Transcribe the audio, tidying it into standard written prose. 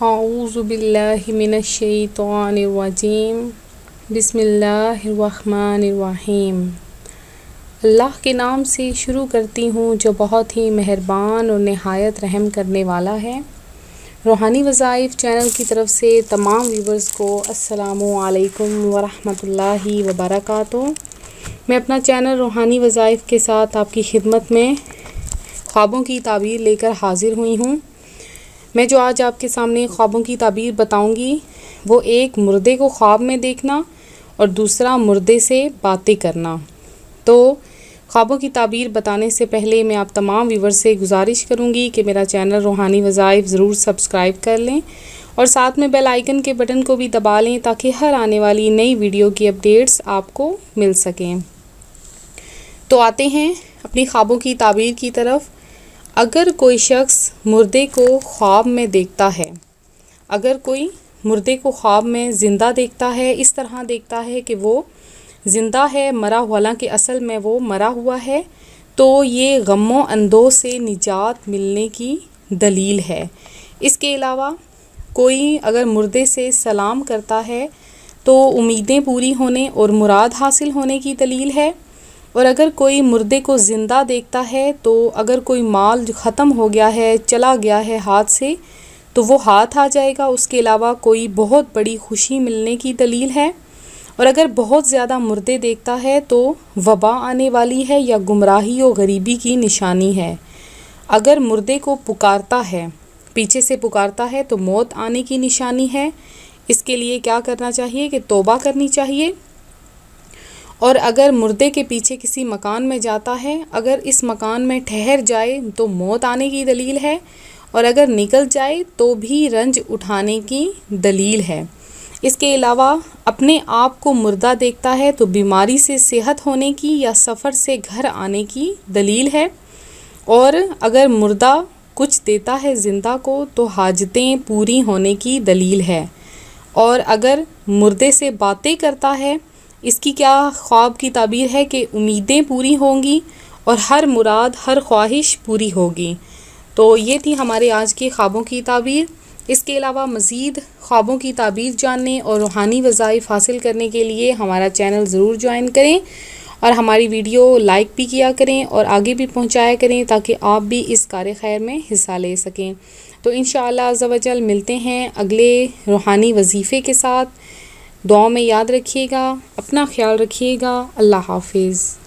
اعوذ باللہ من الشیطان الرجیم بسم اللہ الرحمن الرحیم۔ اللہ کے نام سے شروع کرتی ہوں جو بہت ہی مہربان اور نہایت رحم کرنے والا ہے۔ روحانی وظائف چینل کی طرف سے تمام ویورز کو السلام علیکم ورحمۃ اللہ وبرکاتہ۔ میں اپنا چینل روحانی وظائف کے ساتھ آپ کی خدمت میں خوابوں کی تعبیر لے کر حاضر ہوئی ہوں۔ میں جو آج آپ کے سامنے خوابوں کی تعبیر بتاؤں گی وہ ایک مردے کو خواب میں دیکھنا اور دوسرا مردے سے باتیں کرنا۔ تو خوابوں کی تعبیر بتانے سے پہلے میں آپ تمام ویور سے گزارش کروں گی کہ میرا چینل روحانی وظائف ضرور سبسکرائب کر لیں اور ساتھ میں بیل آئیکن کے بٹن کو بھی دبا لیں تاکہ ہر آنے والی نئی ویڈیو کی اپڈیٹس آپ کو مل سکیں۔ تو آتے ہیں اپنی خوابوں کی تعبیر کی طرف۔ اگر کوئی شخص مردے کو خواب میں دیکھتا ہے، اگر کوئی مردے کو خواب میں زندہ دیکھتا ہے، اس طرح دیکھتا ہے کہ وہ زندہ ہے مرا ہوا، حالانکہ اصل میں وہ مرا ہوا ہے، تو یہ غم و اندوہ سے نجات ملنے کی دلیل ہے۔ اس کے علاوہ کوئی اگر مردے سے سلام کرتا ہے تو امیدیں پوری ہونے اور مراد حاصل ہونے کی دلیل ہے۔ اور اگر کوئی مردے کو زندہ دیکھتا ہے تو اگر کوئی مال جو ختم ہو گیا ہے، چلا گیا ہے ہاتھ سے، تو وہ ہاتھ آ جائے گا۔ اس کے علاوہ کوئی بہت بڑی خوشی ملنے کی دلیل ہے۔ اور اگر بہت زیادہ مردے دیکھتا ہے تو وبا آنے والی ہے یا گمراہی و غریبی کی نشانی ہے۔ اگر مردے کو پکارتا ہے، پیچھے سے پکارتا ہے تو موت آنے کی نشانی ہے۔ اس کے لیے کیا کرنا چاہیے کہ توبہ کرنی چاہیے۔ اور اگر مردے کے پیچھے کسی مکان میں جاتا ہے، اگر اس مکان میں ٹھہر جائے تو موت آنے کی دلیل ہے، اور اگر نکل جائے تو بھی رنج اٹھانے کی دلیل ہے۔ اس کے علاوہ اپنے آپ کو مردہ دیکھتا ہے تو بیماری سے صحت ہونے کی یا سفر سے گھر آنے کی دلیل ہے۔ اور اگر مردہ کچھ دیتا ہے زندہ کو تو حاجتیں پوری ہونے کی دلیل ہے۔ اور اگر مردے سے باتیں کرتا ہے، اس کی کیا خواب کی تعبیر ہے کہ امیدیں پوری ہوں گی اور ہر مراد، ہر خواہش پوری ہوگی۔ تو یہ تھی ہمارے آج کے خوابوں کی تعبیر۔ اس کے علاوہ مزید خوابوں کی تعبیر جاننے اور روحانی وظائف حاصل کرنے کے لیے ہمارا چینل ضرور جوائن کریں اور ہماری ویڈیو لائک بھی کیا کریں اور آگے بھی پہنچایا کریں تاکہ آپ بھی اس کار خیر میں حصہ لے سکیں۔ تو انشاءاللہ عز و جل ملتے ہیں اگلے روحانی وظیفے کے ساتھ۔ دعاؤں میں یاد رکھیے گا، اپنا خیال رکھیے گا۔ اللہ حافظ۔